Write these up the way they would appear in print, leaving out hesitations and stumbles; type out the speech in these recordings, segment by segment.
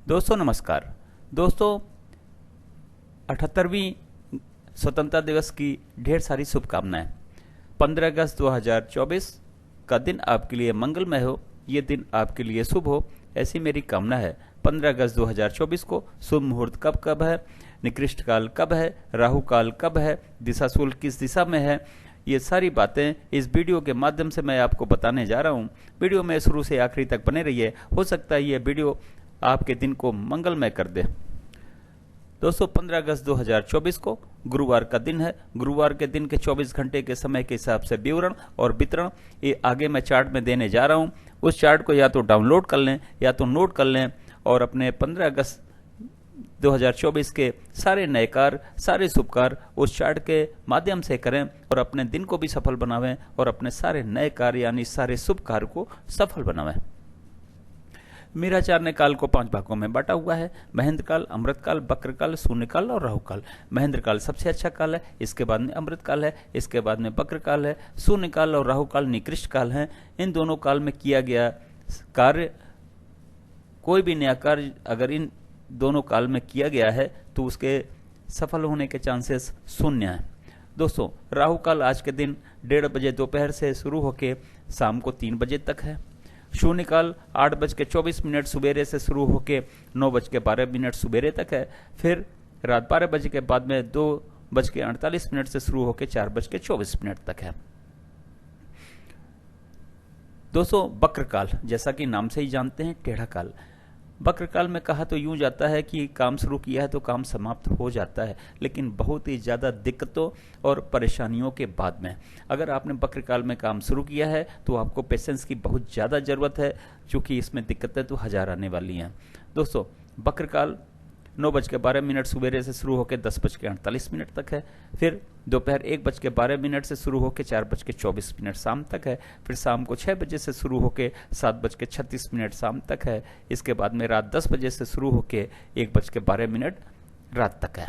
दोस्तों नमस्कार। दोस्तों 78वीं स्वतंत्रता दिवस की ढेर सारी शुभकामनाएं। 15 अगस्त 2024 का दिन आपके लिए मंगलमय हो, ये दिन आपके लिए शुभ हो, ऐसी मेरी कामना है। 15 अगस्त 2024 को शुभ मुहूर्त कब कब है, निकृष्ट काल कब है, राहु काल कब है, दिशाशूल किस दिशा में है, ये सारी बातें इस वीडियो के माध्यम से मैं आपको बताने जा रहा हूँ। वीडियो में शुरू से आखिरी तक बने रहिए, हो सकता है ये वीडियो आपके दिन को मंगलमय कर दे। दोस्तों 15 अगस्त 2024 को गुरुवार का दिन है। गुरुवार के दिन के 24 घंटे के समय के हिसाब से विवरण और वितरण ये आगे मैं चार्ट में देने जा रहा हूं। उस चार्ट को या तो डाउनलोड कर लें या तो नोट कर लें और अपने 15 अगस्त 2024 के सारे नए कार्य, सारे शुभ कार्य उस चार्ट के माध्यम से करें और अपने दिन को भी सफल बनावें और अपने सारे नए कार्य यानी सारे शुभ कार्य को सफल बनावें। मीराचार ने काल को 5 भागों में बांटा हुआ है। महेंद्र काल, अमृत काल, बक्र काल, शून्य काल और राहु काल। महेंद्र काल सबसे अच्छा काल है, इसके बाद में अमृत काल है, इसके बाद में बक्र काल है, शून्य काल और राहु काल निकृष्ट काल है। इन दोनों काल में किया गया कार्य, कोई भी नया कार्य अगर इन दोनों काल में किया गया है तो उसके सफल होने के चांसेस शून्य हैं। दोस्तों राहु काल आज के दिन 1:30 बजे दोपहर से शुरू होकर शाम को 3 बजे तक है। शून्य काल 8:24 सुबेरे से शुरू होकर 9:12 सुबेरे तक है। फिर रात 12 बजे के बाद में 2:48 से शुरू होकर 4:24 तक है। दोस्तों बक्र काल, जैसा कि नाम से ही जानते हैं, टेढ़ा काल। बक्र काल में कहा तो यूं जाता है कि काम शुरू किया है तो काम समाप्त हो जाता है, लेकिन बहुत ही ज़्यादा दिक्कतों और परेशानियों के बाद में। अगर आपने बक्र काल में काम शुरू किया है तो आपको पेशेंस की बहुत ज़्यादा ज़रूरत है, क्योंकि इसमें दिक्कतें तो हजार आने वाली हैं। दोस्तों बक्र काल 9:12 सुबेरे से शुरू होकर 10:48 तक है। फिर दोपहर 1:12 से शुरू होकर 4:24 शाम तक है। फिर शाम को 6 बजे से शुरू होकर 7:36 शाम तक है। इसके बाद में रात 10 बजे से शुरू होकर 1:12 रात तक है।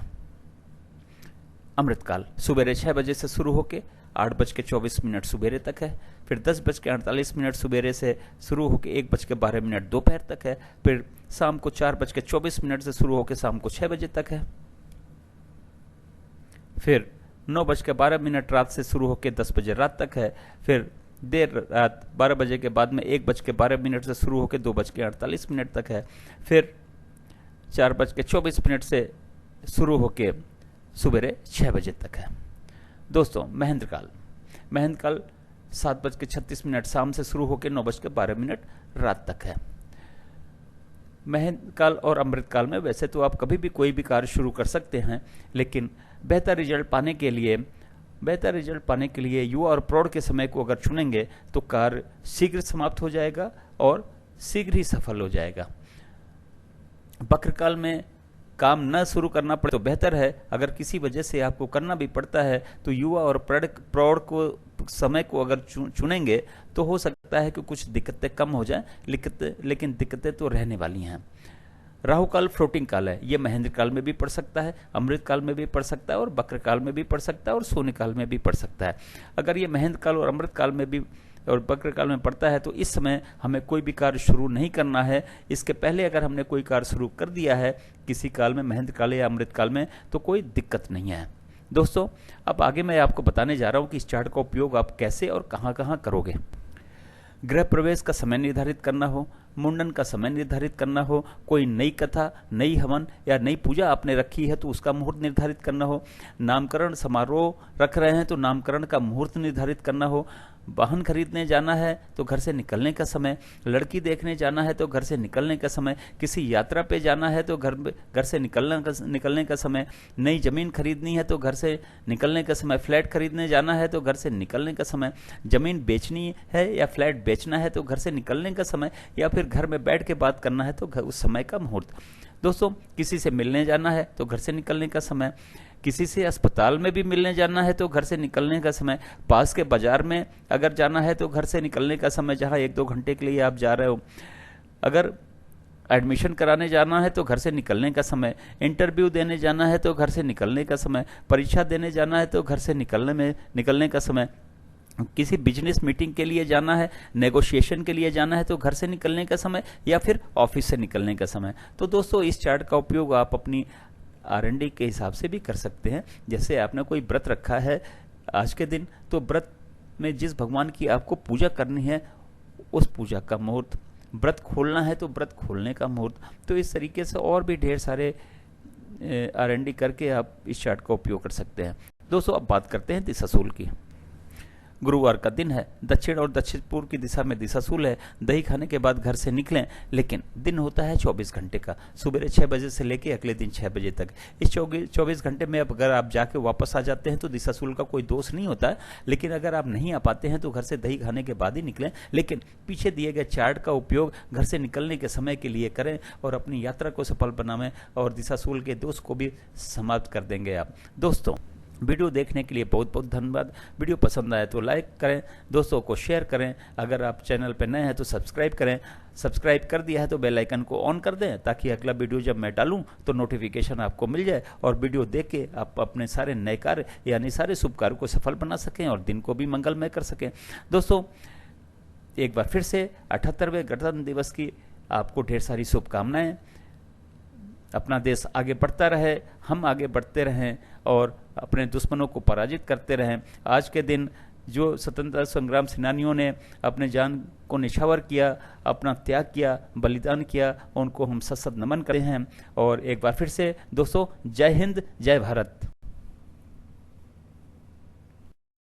अमृतकाल सुबेरे 6 बजे से शुरू होकर 8:24 सुबेरे तक है। फिर 10:48 सुबेरे से शुरू होकर 1:12 दोपहर तक है। फिर शाम को 4:24 से शुरू होकर शाम को 6 बजे तक है। फिर 9:12 रात से शुरू होकर 10 बजे रात तक है। फिर देर रात 12 बजे के बाद में 1:12 से शुरू होकर 2:48 तक है। फिर 4:24 से शुरू होकर सुबेरे 6 बजे तक है। दोस्तों महेंद्र काल 7:36 शाम से शुरू होकर 9:12 रात तक है। महेंद्र काल और अमृत काल में वैसे तो आप कभी भी कोई भी कार्य शुरू कर सकते हैं, लेकिन बेहतर रिजल्ट पाने के लिए युवा और प्रौढ़ के समय को अगर चुनेंगे तो कार्य शीघ्र समाप्त हो जाएगा और शीघ्र ही सफल हो जाएगा। बक्र काल में काम न शुरू करना पड़े तो बेहतर है। अगर किसी वजह से आपको करना भी पड़ता है तो युवा और प्रौढ़ को समय को अगर चुनेंगे तो हो सकता है कि कुछ दिक्कतें कम हो जाएं, लेकिन दिक्कतें तो रहने वाली हैं। राहु काल फ्लोटिंग काल है, ये महेंद्र काल में भी पड़ सकता है, अमृत काल में भी पड़ सकता है और बक्र काल में भी पड़ सकता है और शून्य काल में भी पड़ सकता है। अगर ये महेंद्र काल और अमृत काल में भी और बक्र काल में पड़ता है तो इस समय हमें कोई भी कार्य शुरू नहीं करना है। इसके पहले अगर हमने कोई कार्य शुरू कर दिया है किसी काल में, महेंद्र काल या अमृत काल में, तो कोई दिक्कत नहीं है। दोस्तों अब आगे मैं आपको बताने जा रहा हूं कि इस चार्ट का उपयोग आप कैसे और कहां कहां करोगे। गृह प्रवेश का समय निर्धारित करना हो, मुंडन का समय निर्धारित करना हो, कोई नई कथा, नई हवन या नई पूजा आपने रखी है तो उसका मुहूर्त निर्धारित करना हो, नामकरण समारोह रख रहे हैं तो नामकरण का मुहूर्त निर्धारित करना हो, वाहन खरीदने जाना है तो घर से निकलने का समय, लड़की देखने जाना है तो घर से निकलने का समय, किसी यात्रा पे जाना है तो घर से निकलने का समय, नई जमीन खरीदनी है तो घर से निकलने का समय, फ्लैट खरीदने जाना है तो घर से निकलने का समय, जमीन बेचनी है या फ्लैट बेचना है तो घर से निकलने का समय, या फिर घर में बैठ के बात करना है तो उस समय का मुहूर्त। दोस्तों किसी से मिलने जाना है तो घर से निकलने का समय, किसी से अस्पताल में भी मिलने जाना है तो घर से निकलने का समय, पास के बाजार में अगर जाना है तो घर से निकलने का समय, जहां 1-2 घंटे के लिए आप जा रहे हो, अगर एडमिशन कराने जाना है तो घर से निकलने का समय, इंटरव्यू देने जाना है तो घर से निकलने का समय, परीक्षा देने जाना है तो घर से निकलने का समय, किसी बिजनेस मीटिंग के लिए जाना है, नेगोशिएशन के लिए जाना है, तो घर से निकलने का समय या फिर ऑफिस से निकलने का समय। तो दोस्तों इस चार्ट का उपयोग आप अपनी R&D के हिसाब से भी कर सकते हैं। जैसे आपने कोई व्रत रखा है आज के दिन, तो व्रत में जिस भगवान की आपको पूजा करनी है उस पूजा का मुहूर्त, व्रत खोलना है तो व्रत खोलने का मुहूर्त। तो इस तरीके से और भी ढेर सारे R&D करके आप इस चार्ट का उपयोग कर सकते हैं। दोस्तों अब बात करते हैं दिशाशूल की। गुरुवार का दिन है, दक्षिण और दक्षिण पूर्व की दिशा में दिशाशूल है। दही खाने के बाद घर से निकलें, लेकिन दिन होता है 24 घंटे का, सुबह 6 बजे से लेकर अगले दिन 6 बजे तक। इस 24 घंटे में अब अगर आप जाके वापस आ जाते हैं तो दिशाशूल का कोई दोष नहीं होता है, लेकिन अगर आप नहीं आ पाते हैं तो घर से दही खाने के बाद ही निकलें। लेकिन पीछे दिए गए चार्ट का उपयोग घर से निकलने के समय के लिए करें और अपनी यात्रा को सफल बनाएं और दिशाशूल के दोष को भी समाप्त कर देंगे आप। दोस्तों वीडियो देखने के लिए बहुत बहुत धन्यवाद। वीडियो पसंद आए तो लाइक करें, दोस्तों को शेयर करें। अगर आप चैनल पर नए हैं तो सब्सक्राइब करें, सब्सक्राइब कर दिया है तो बेल आइकन को ऑन कर दें ताकि अगला वीडियो जब मैं डालूं तो नोटिफिकेशन आपको मिल जाए और वीडियो देख के आप अपने सारे नए कार्य यानी सारे शुभ कार्यों को सफल बना सकें और दिन को भी मंगलमय कर सकें। दोस्तों एक बार फिर से 78वें गणतंत्र दिवस की आपको ढेर सारी शुभकामनाएं। अपना देश आगे बढ़ता रहे, हम आगे बढ़ते रहें और अपने दुश्मनों को पराजित करते रहें। आज के दिन जो स्वतंत्रता संग्राम सेनानियों ने अपने जान को निछावर किया, अपना त्याग किया, बलिदान किया, उनको हम सशक्त नमन करते हैं। और एक बार फिर से दोस्तों जय हिंद, जय भारत।